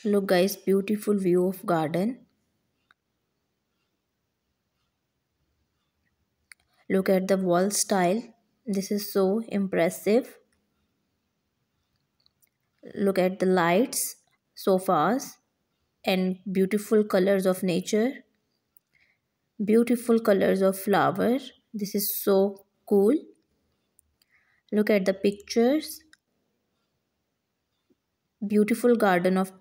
Look guys, beautiful view of garden. Look at the wall style. This is so impressive. Look at the lights, sofas, and beautiful colors of nature. Beautiful colors of flower. This is so cool. Look at the pictures. Beautiful garden of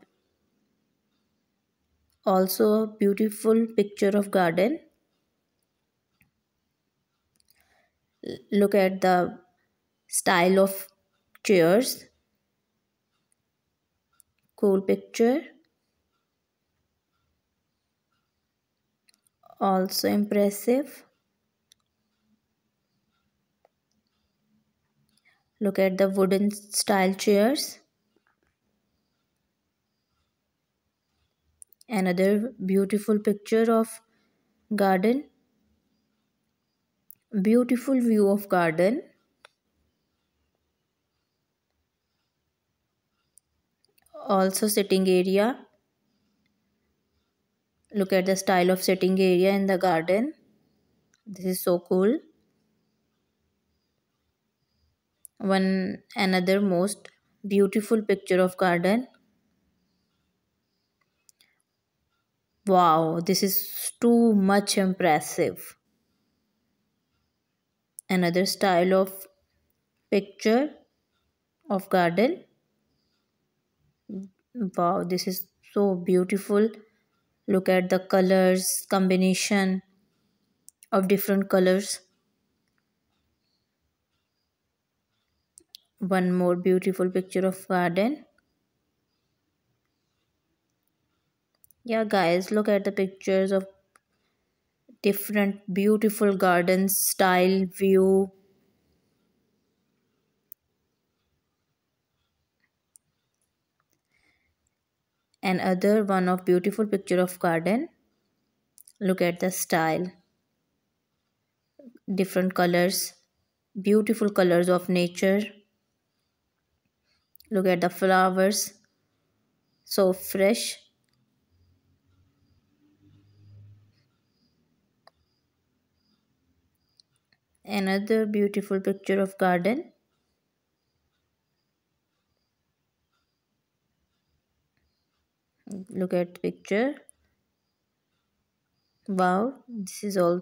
also beautiful picture of garden. Look at the style of chairs. Cool picture. Also impressive. Look at the wooden style chairs. Another beautiful picture of garden. Beautiful view of garden. Also sitting area. Look at the style of sitting area in the garden. This is so cool. One another most beautiful picture of garden. Wow, this is too much impressive. Another style of picture of garden. Wow, this is so beautiful. Look at the colors, combination of different colors. One more beautiful picture of garden. Yeah, guys, look at the pictures of different beautiful garden style view. And other one of beautiful picture of garden. Look at the style, different colors, beautiful colors of nature. Look at the flowers, so fresh. Another beautiful picture of garden. Look at the picture. Wow, this is also